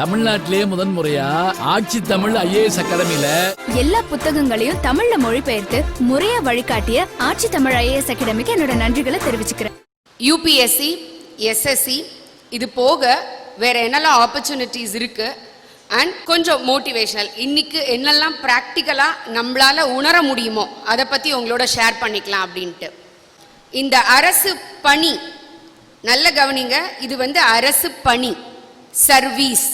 தமிழ்நாட்டிலே முதன் முறையா ஆட்சி தமிழ் IAS அகாடமியில எல்லா புத்தகங்களையும் தமிழ்ல மொழிபெயர்த்து முறையா வழிகாட்டிய ஆட்சி தமிழ் IAS அகாடமிக்கு என்னோட நன்றிகளை தெரிவிச்சுக்கிறேன். UPSC, SSC இது போக வேற என்னெல்லாம் ஆப்பர்ச்சுனிட்டிஸ் இருக்கு அண்ட் கொஞ்சம் மோட்டிவேஷனல் இன்னைக்கு என்னெல்லாம் ப்ராக்டிக்கலா நம்மளால உணர முடியுமோ அதை பத்தி உங்களோட ஷேர் பண்ணிக்கலாம் அப்படின்ட்டு. இந்த அரசு பணி நல்ல கவனிங்க, இது அரசு பணி, சர்வீஸ்.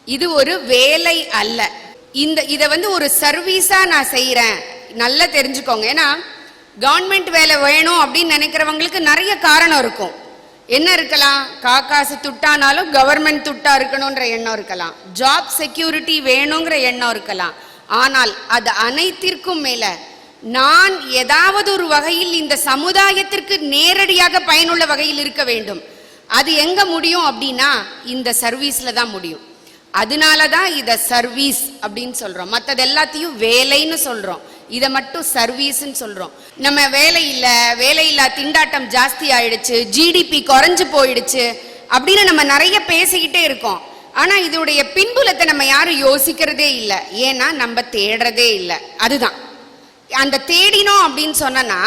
இது ஒரு வேலை அல்ல. இதை ஒரு சர்வீஸா நான் செய்யறேன், நல்லா தெரிஞ்சுக்கோங்க. ஏன்னா கவர்மெண்ட் வேலை வேணும் அப்படின்னு நினைக்கிறவங்களுக்கு நிறைய காரணம் இருக்கும். என்ன இருக்கலாம்? காசு துட்டானாலும் கவர்மெண்ட் துட்டா இருக்கணும்ன்ற எண்ணம் இருக்கலாம், ஜாப் செக்யூரிட்டி வேணுங்கிற எண்ணம் இருக்கலாம். ஆனால் அது அனைத்திற்கும் மேல நான் ஏதாவது ஒரு வகையில் இந்த சமுதாயத்திற்கு நேரடியாக பயனுள்ள வகையில் இருக்க வேண்டும். அது எங்க முடியும் அப்படின்னா இந்த சர்வீஸ்ல தான் முடியும். அதனாலதான் இத சர்வீஸ் அப்படின்னு சொல்றோம். மற்றது எல்லாத்தையும் வேலைன்னு சொல்றோம், இதை மட்டும் சர்வீஸ்ன்னு சொல்றோம். நம்ம வேலையில்லா திண்டாட்டம் ஜாஸ்தி ஆயிடுச்சு, GDP குறைஞ்சு போயிடுச்சு அப்படின்னு நம்ம நிறைய பேசிக்கிட்டே இருக்கோம். ஆனா இதோடைய பின்புலத்தை நம்ம யாரும் யோசிக்கிறதே இல்லை. ஏன்னா நம்ம தேடுறதே இல்லை. அதுதான் அந்த தேடினோம் அப்படின்னு சொன்னா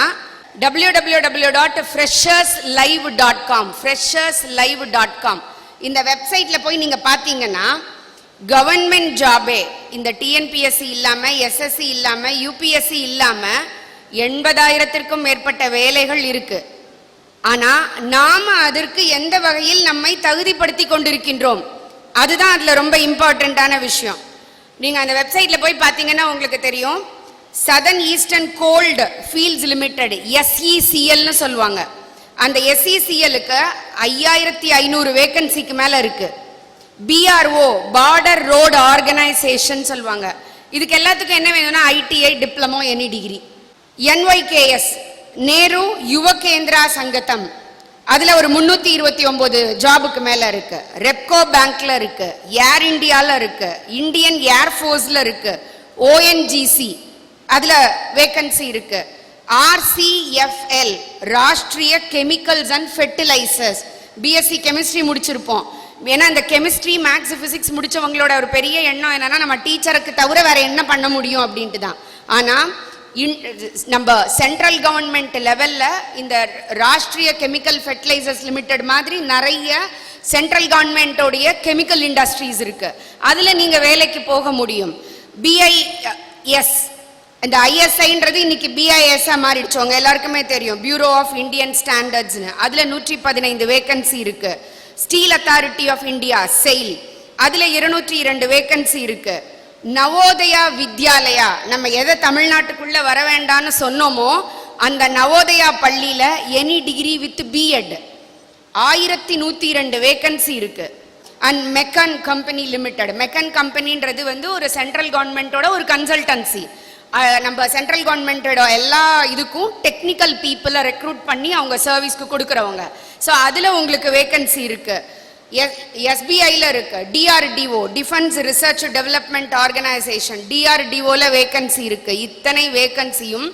www.fresherslive.com இந்த வெப்சைட்ல போய் நீங்க பாத்தீங்கன்னா கவர்மெண்ட் ஜாபே இந்த TNPSC இல்லாம SSC இல்லாம UPSC இல்லாம 80,000க்கும் மேற்பட்ட வேலைகள் இருக்கு. ஆனா நாம அதற்கு எந்த வகையில் நம்மை தகுதிப்படுத்தி கொண்டிருக்கின்றோம், அதுதான் அதுல ரொம்ப இம்பார்ட்டன்டான விஷயம். நீங்க அந்த வெப்சைட்ல போய் பாத்தீங்கன்னா உங்களுக்கு தெரியும். Southern eastern coal fields limited SECL னு சொல்லுவாங்க. அந்த SECLக்கு 5500 வேகன்சிக்கு மேல இருக்கு. BRO பார்டர் ரோடு ஆர்கனைசேஷன் சொல்லுவாங்க. இதுக்கு எல்லாத்துக்கும் என்ன வேணும்னா ITI diploma any degree. NYKS Nehru Yuva Kendra சங்கத்தம், அதுல ஒரு 329 ஜாபுக்கு மேல இருக்கு. ரெப்கோ பேங்க்ல இருக்கு, ஏர் இந்தியால இருக்கு, இந்தியன் ஏர்ஃபோர்ஸ்ல இருக்கு, ONGC அதுல வேகன்சி இருக்கு. RCFL Rashtriya chemicals and fertilisers, BSc chemistry முடிச்சிருப்போம். ஏன்னா இந்த கெமிஸ்ட்ரி மேக்ஸ் பிசிக்ஸ் முடிச்சவங்களோட ஒரு பெரிய எண்ணம் என்னன்னா நம்ம டீச்சருக்கு தவிர வேற என்ன பண்ண முடியும் அப்படின்ட்டு தான். ஆனா நம்ம சென்ட்ரல் கவர்மெண்ட் லெவல்ல இந்த ராஷ்ட்ரிய கெமிக்கல் ஃபெர்டிலைசர்ஸ் லிமிடெட் மாதிரி நிறைய சென்ட்ரல் கவர்மெண்டோடைய கெமிக்கல் இண்டஸ்ட்ரீஸ் இருக்கு. அதுல நீங்க வேலைக்கு போக முடியும். BIS இந்த ISIன்றது இன்னைக்கு BIS மாறிடுச்சு, உங்க எல்லாருக்குமே தெரியும். பியூரோ ஆஃப் இந்தியன் ஸ்டாண்டர்ட்ஸ்னு, அதுல 115 வேகன்சி இருக்கு. Steel authority of India SAIL, அதுல 202 வேகன்சி இருக்கு. நவோதயா வித்யாலயா, நம்ம எதை தமிழ்நாட்டுக்குள்ள வர வேண்டாம்னு சொன்னோமோ அந்த நவோதயா பள்ளியில any degree with B.Ed 1102 vacancy இருக்கு. அண்ட் மெக்கன் கம்பெனி லிமிடெட், மெக்கன் கம்பெனின்றது ஒரு சென்ட்ரல் கவர்மெண்டோட ஒரு கன்சல்டன்சி. நம்ம சென்ட்ரல் கவர்மெண்டோட எல்லா இதுக்கும் டெக்னிக்கல் பீப்புளை ரெக்ரூட் பண்ணி அவங்க சர்வீஸ்க்கு கொடுக்குறவங்க. ஸோ அதில் உங்களுக்கு வேகன்சி இருக்கு. SBIல இருக்கு. DRDO defence research development organisation, DRDOல வேகன்சி இருக்கு. இத்தனை வேகன்சியும்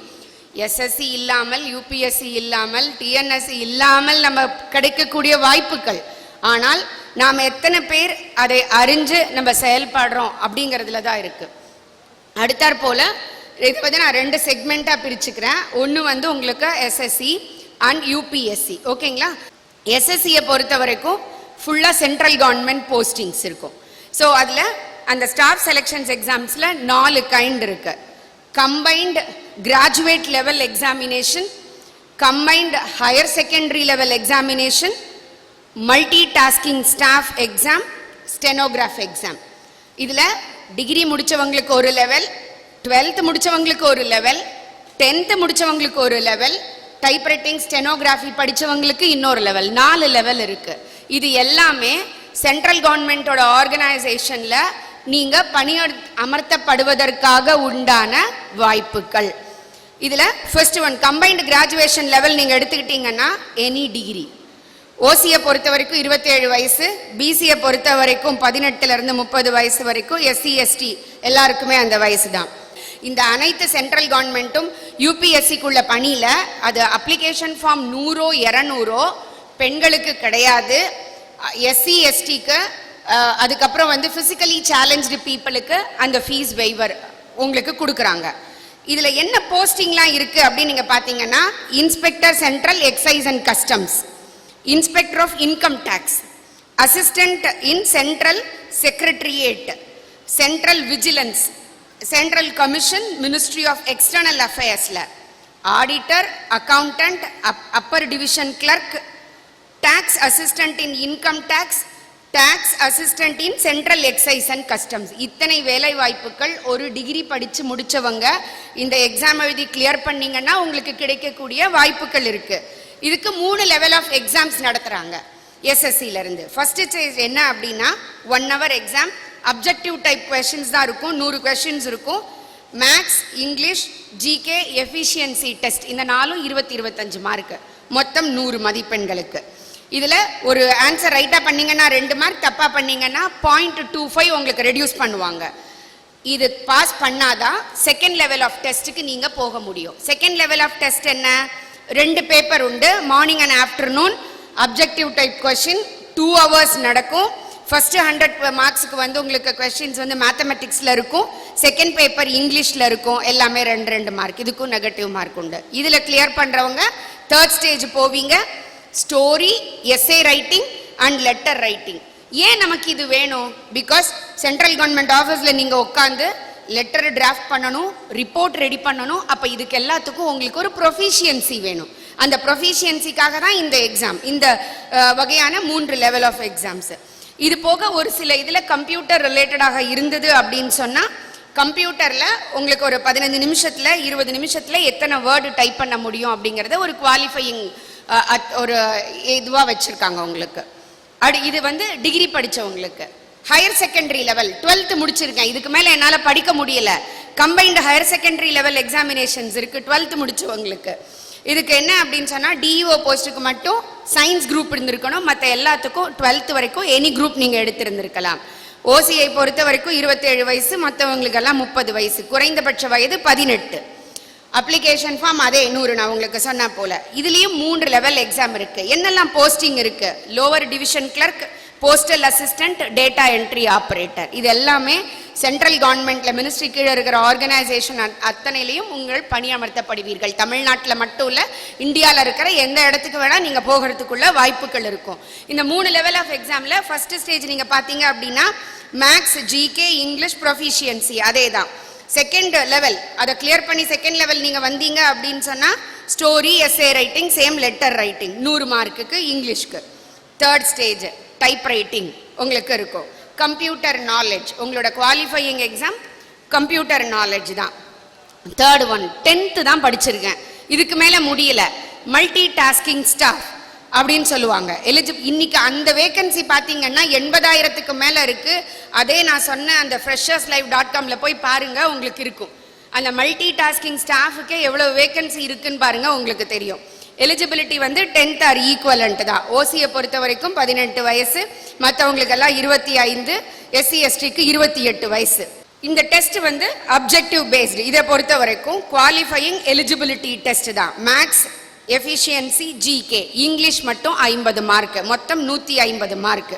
SSC இல்லாமல், UPSC இல்லாமல், TNSC இல்லாமல் நம்ம கிடைக்கக்கூடிய வாய்ப்புகள். ஆனால் நாம் எத்தனை பேர் அதை அறிஞ்சு நம்ம செயல்படுறோம் அப்படிங்கிறதுல தான் இருக்கு. அடுத்தாற் போல இதை நான் 2 செக்மெண்டா பிரிச்சுக்கிறேன். ஒன்று உங்களுக்கு SSC அண்ட் UPSC. ஓகேங்களா? SSCயை பொறுத்த வரைக்கும் ஃபுல்லாக சென்ட்ரல் கவர்மெண்ட் போஸ்டிங்ஸ் இருக்கும். ஸோ அதில் அந்த ஸ்டாஃப் செலெக்ஷன்ஸ் எக்ஸாம்ஸில் 4 கைண்ட் இருக்கு. Combined graduate level examination, combined higher secondary level examination, multi tasking staff exam, stenograph exam. இதில் டிகிரி முடித்தவங்களுக்கு ஒரு லெவல், 12th முடித்தவங்களுக்கு ஒரு லெவல், 10th முடித்தவங்களுக்கு ஒரு லெவல், டைப்ரைட்டிங் ஸ்டெனோகிராஃபி படித்தவங்களுக்கு இன்னொரு லெவல், 4 லெவல் இருக்கு. இது எல்லாமே சென்ட்ரல் கவர்மெண்டோட ஆர்கனைசேஷன்ல நீங்க பணி அமர்த்தப்படுவதற்காக உண்டான வாய்ப்புகள். இதுல first one combined graduation level நீங்க எடுத்துக்கிட்டீங்கன்னா எனி டிகிரி. OCயை பொறுத்த வரைக்கும் 27 வயசு, BCயை பொறுத்த வரைக்கும் 18ல இருந்து 30 வயசு வரைக்கும், SC ST எல்லாருக்குமே அந்த வயசு தான். இந்த அனைத்து சென்ட்ரல் கவர்மெண்ட்டும் UPSCக்குள்ள பணியில அது அப்ளிகேஷன் ஃபார்ம் 100 200 பெண்களுக்கு கிடையாது. SC STக்கு அதுக்கப்புறம் வந்து பிசிக்கலி சேலஞ்சு பீப்புளுக்கு அந்த ஃபீஸ் வெய்வர் உங்களுக்கு கொடுக்குறாங்க. இதுல என்ன போஸ்டிங்லாம் இருக்கு அப்படின்னு நீங்க பாத்தீங்கன்னா, inspector central excise and customs, inspector of income tax, assistant in central secretariat, central vigilance, central commission ministry of external அஃபேர்ஸ்ல, auditor, accountant, upper division clerk, tax assistant in income tax, tax assistant in central excise and customs. இத்தனை வேலை வாய்ப்புகள் ஒரு degree படிச்சு முடிச்சவங்க இந்த exam எழுதி clear பண்ணீங்கன்னா உங்களுக்கு கிடைக்கக்கூடிய வாய்ப்புகள் இருக்கு. இதுக்கு 3 லெவல் ஆஃப் எக்ஸாம்ஸ் நடத்துறாங்க எஸ்எஸ்சில இருந்து. ஃபர்ஸ்ட் ஸ்டேஜ் என்ன அப்படின்னா 1 hour exam, objective type questions தான் இருக்கும், 100 கொஸ்டின்ஸ் இருக்கும். Maths, English, GK, efficiency test, இந்த 4ம் 20-25 மார்க், மொத்தம் 100 மதிப்பெண்களுக்கு. இதுல ஒரு ஆன்சர் ரைட்டா பண்ணீங்கன்னா 2 மார்க், தப்பா பண்ணீங்கன்னா 0.25 உங்களுக்கு ரெடியூஸ் பண்ணுவாங்க. இது பாஸ் பண்ணாதான் செகண்ட் லெவல் ஆஃப் டெஸ்ட்டுக்கு நீங்க போக முடியும். செகண்ட் லெவல் ஆஃப் டெஸ்ட் என்ன, 2 பேப்பர் உண்டு, morning and afternoon. Objective type question 2 hours நடக்கும். ஃபர்ஸ்ட் 100 மார்க்ஸுக்கு வந்து உங்களுக்கு கொஸ்டின்ஸ் வந்து மேத்தமெட்டிக்ஸ்ல இருக்கும், செகண்ட் பேப்பர் இங்கிலீஷ்ல இருக்கும், எல்லாமே 2 மார்க். இதுக்கும் நெகட்டிவ் மார்க் உண்டு. இதுல கிளியர் பண்றவங்க தேர்ட் ஸ்டேஜ் போவீங்க, story, S A writing and letter writing. ஏன் நமக்கு இது வேணும்? பிகாஸ் சென்ட்ரல் கவர்மெண்ட் ஆஃபீஸில் நீங்கள் உட்காந்து லெட்டர் டிராஃப்ட் பண்ணணும், ரிப்போர்ட் ரெடி பண்ணணும். அப்போ இதுக்கு எல்லாத்துக்கும் உங்களுக்கு ஒரு ப்ரொஃபிஷியன்சி வேணும். அந்த ப்ரொஃபிஷியன்சிக்காக தான் இந்த எக்ஸாம், இந்த வகையான 3 லெவல் ஆஃப் எக்ஸாம்ஸ். இது போக ஒரு சில இதில் கம்ப்யூட்டர் ரிலேட்டடாக இருந்தது அப்படின்னு சொன்னால், கம்ப்யூட்டரில் உங்களுக்கு ஒரு 15 நிமிஷத்தில் 20 நிமிஷத்தில் எத்தனை வேர்டு டைப் பண்ண முடியும் அப்படிங்கிறத ஒரு குவாலிஃபையிங் ஒரு இதுவாக வச்சுருக்காங்க உங்களுக்கு. இது வந்து டிகிரி படித்தவங்களுக்கு. ஹையர் செகண்டரி லெவல் 12th முடிச்சிருக்கேன், இதுக்கு மேலே என்னால் படிக்க முடியல, combined higher secondary level examinations இருக்குது 12th முடிச்சவங்களுக்கு. இதுக்கு என்ன அப்படின்னு சொன்னால், டிஇஓ போஸ்ட்டுக்கு மட்டும் சயின்ஸ் குரூப் இருந்திருக்கணும், மற்ற எல்லாத்துக்கும் 12th வரைக்கும் எனி குரூப் நீங்கள் எடுத்திருந்திருக்கலாம். ஓசிஐ பொறுத்த வரைக்கும் 27 வயசு, மற்றவங்களுக்கெல்லாம் 30 வயசு, குறைந்தபட்ச வயது 18. அப்ளிகேஷன் ஃபார்ம் அதே 100 நான் உங்களுக்கு சொன்ன போல. இதுலேயும் 3 லெவல் எக்ஸாம் இருக்கு. என்னெல்லாம் போஸ்டிங் இருக்கு? Lower division clerk, postal assistant, data entry operator. இது எல்லாமே சென்ட்ரல் கவர்மெண்ட்ல மினிஸ்ட்ரி கீழே இருக்கிற ஆர்கனைசேஷன் அத்தனையிலையும் உங்கள் பணியமர்த்தப்படுவீர்கள். தமிழ்நாட்டில் மட்டும் இல்லை, இந்தியாவில் இருக்கிற எந்த இடத்துக்கு வேணா நீங்க போகிறதுக்குள்ள வாய்ப்புகள் இருக்கும். இந்த 3 லெவல் ஆஃப் எக்ஸாம்ல ஃபர்ஸ்ட் ஸ்டேஜ் நீங்க பாத்தீங்க அப்படின்னா மேக்ஸ், ஜிகே, இங்கிலீஷ் ப்ரொஃபிஷியன்சி அதே தான். செகண்ட் லெவல் அதை கிளியர் பண்ணி செகண்ட் லெவல் நீங்க வந்தீங்க அப்படின்னு சொன்னா story, S A writing, same letter writing 100 மார்க்குக்கு இங்கிலீஷ்க்கு. தேர்ட் ஸ்டேஜ் டைப் ரைட்டிங் உங்களுக்கு இருக்கும். கம்ப்யூட்டர் நாலேஜ் உங்களோட குவாலிஃபையிங் எக்ஸாம் கம்ப்யூட்டர் நாலேஜ் தான். தேர்ட் ஒன் 10th தான் படிச்சிருக்கேன், இதுக்கு மேல முடியல, மல்டி டாஸ்கிங் ஸ்டாஃப் அப்படின்னு சொல்லுவாங்க. இன்னைக்கு அந்த வேகன்சி பார்த்தீங்கன்னா 80,000க்கு மேலே இருக்கு. அதே நான் சொன்ன அந்த fresherslive.comல போய் பாருங்க, உங்களுக்கு இருக்கும். அந்த மல்டி டாஸ்கிங் ஸ்டாஃபுக்கே எவ்வளவு வேகன்சி இருக்குன்னு பாருங்க, உங்களுக்கு தெரியும். எலிஜிபிலிட்டி வந்து 10th ஆர் ஈக்குவலண்ட் தான். ஓசியை பொறுத்த வரைக்கும் 18 வயசு, மற்றவங்களுக்கெல்லாம் 25, எஸ்சி எஸ்டிக்கு 28 வயசு. இந்த டெஸ்ட் வந்து அப்ஜெக்டிவ் பேஸ்டு. இதை பொறுத்த வரைக்கும் குவாலிஃபையிங் எலிஜிபிலிட்டி டெஸ்ட் தான். மேக்ஸ், எஃபிஷியன்சி, ஜிகே, இங்கிலீஷ் மட்டும் 50 மார்க், மொத்தம் 150 மார்க்.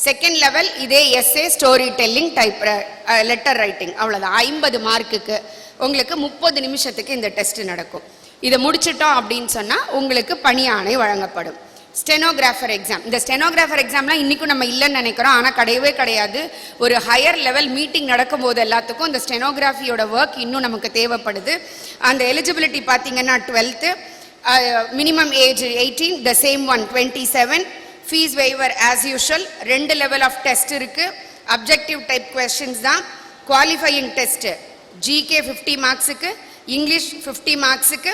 செகண்ட் லெவல் இதே essay, story telling, type letter writing, அவ்வளோதான். 50 மார்க்குக்கு உங்களுக்கு 30 நிமிஷத்துக்கு இந்த டெஸ்ட் நடக்கும். இதை முடிச்சிட்டோம் அப்படின்னு சொன்னால் உங்களுக்கு பணி ஆணை வழங்கப்படும். Stenographer exam. இந்த ஸ்டெனோகிராஃபர் எக்ஸாம்லாம் இன்றைக்கும் நம்ம இல்லைன்னு நினைக்கிறோம், ஆனால் கிடையவே கிடையாது. ஒரு ஹையர் லெவல் மீட்டிங் நடக்கும்போது எல்லாத்துக்கும் இந்த ஸ்டெனோகிராஃபியோட ஒர்க் இன்னும் நமக்கு தேவைப்படுது. அந்த எலிஜிபிலிட்டி பார்த்தீங்கன்னா 12th, minimum age 18, the same one 27, fees waiver as usual. 2 level of test இருக்கு, objective type questions தான். qualifying test GK 50 மார்க்ஸுக்கு, இங்கிலீஷ் 50 மார்க்ஸுக்கு,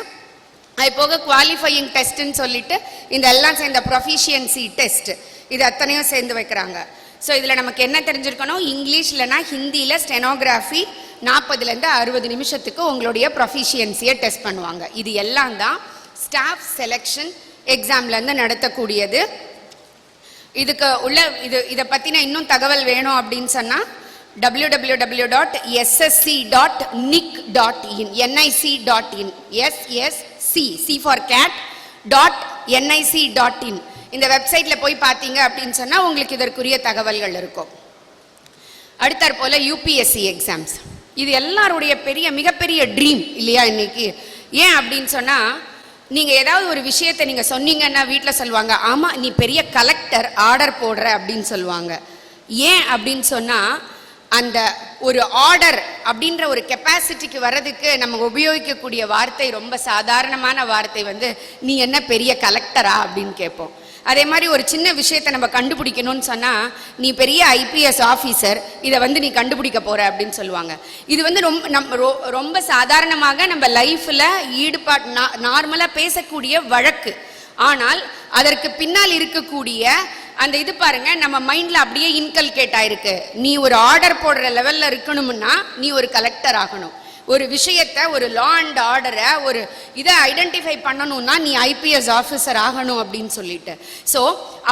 அது போக குவாலிஃபையிங் டெஸ்ட்னு சொல்லிட்டு இந்த எல்லாம் சேர்ந்த ப்ரொஃபிஷியன்சி டெஸ்ட், இது அத்தனையும் சேர்ந்து வைக்கிறாங்க. ஸோ இதில் நமக்கு என்ன தெரிஞ்சிருக்கணும், இங்கிலீஷ்லனா ஹிந்தியில் ஸ்டெனோகிராஃபி 40லேருந்து 60 நிமிஷத்துக்கு உங்களுடைய ப்ரொஃபிஷியன்சியை டெஸ்ட் பண்ணுவாங்க. இது எல்லாம் தான் ஸ்டாஃப் செலெக்ஷன் எக்ஸாம்லேருந்து நடத்தக்கூடியது. இதுக்கு உள்ள இதை பற்றின இன்னும் தகவல் வேணும் அப்படின்னு சொன்னால் www.ssc.nic.in nic.in SSC C for cat .nic.in இந்த வெப்சைட்ல போய் பார்த்தீங்க அப்படின்னு சொன்னா உங்களுக்கு இதற்குரிய தகவல்கள் இருக்கும். அடுத்தாற் போல யூபிஎஸ்சி எக்ஸாம்ஸ், இது எல்லாருடைய மிகப்பெரிய ட்ரீம் இல்லையா இன்னைக்கு. ஏன் அப்படின்னு சொன்னா, நீங்க ஏதாவது ஒரு விஷயத்தை நீங்க சொன்னீங்கன்னா வீட்டில் சொல்லுவாங்க, ஆமா நீ பெரிய கலெக்டர், ஆர்டர் போடுற அப்படின்னு சொல்லுவாங்க. ஏன் அப்படின்னு சொன்னா, அந்த ஒரு ஆர்டர் அப்படின்ற ஒரு கெப்பாசிட்டிக்கு வர்றதுக்கு நம்ம உபயோகிக்கக்கூடிய வார்த்தை ரொம்ப சாதாரணமான வார்த்தை வந்து, நீ என்ன பெரிய கலெக்டரா அப்படின்னு கேட்போம். அதே மாதிரி ஒரு சின்ன விஷயத்தை நம்ம கண்டுபிடிக்கணும்னு சொன்னா, நீ பெரிய ஐபிஎஸ் ஆஃபீஸர், இதை வந்து நீ கண்டுபிடிக்க போற அப்படின்னு சொல்லுவாங்க. இது வந்து ரொம்ப சாதாரணமாக நம்ம லைஃப்ல ஈடுபாடு நார்மலா பேசக்கூடிய வழக்கு. ஆனால் அதற்கு பின்னால் இருக்கக்கூடிய அந்த இது பாருங்க, நம்ம மைண்ட்ல அப்படியே இன்கல்கேட் ஆயிருக்கு. நீ ஒரு ஆர்டர் போடுற லெவல்ல இருக்கணும்னா நீ ஒரு கலெக்டர் ஆகணும். ஒரு விஷயத்தை, ஒரு லா அண்ட் ஆர்டரை, ஒரு இதை ஐடென்டிஃபை பண்ணணும்னா நீ ஐபிஎஸ் ஆஃபீஸர் ஆகணும் அப்படின்னு சொல்லிட்டு. ஸோ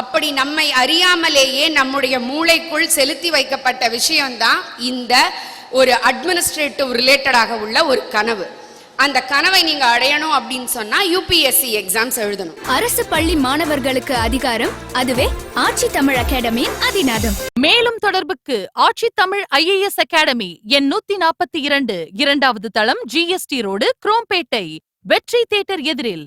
அப்படி நம்மை அறியாமலேயே நம்முடைய மூளைக்குள் செலுத்தி வைக்கப்பட்ட விஷயம்தான் இந்த ஒரு அட்மினிஸ்ட்ரேட்டிவ் ரிலேட்டடாக உள்ள ஒரு கனவு. அந்த கனவை நீங்க அடையணும் அப்படின்னு சொன்னா யூபிஎஸ்சி எக்ஸாம்ஸ் எழுதணும். அரசு பள்ளி மாணவர்களுக்கு அதிகாரம், அதுவே ஆட்சி தமிழ் அகாடமியின் அதிநாதம். மேலும் தொடர்புக்கு ஆட்சி தமிழ் ஐஏஎஸ் அகாடமி எண் 142, 2வது தளம், GST ரோடு, குரோம்பேட்டை, வெற்றி தியேட்டர் எதிரில்.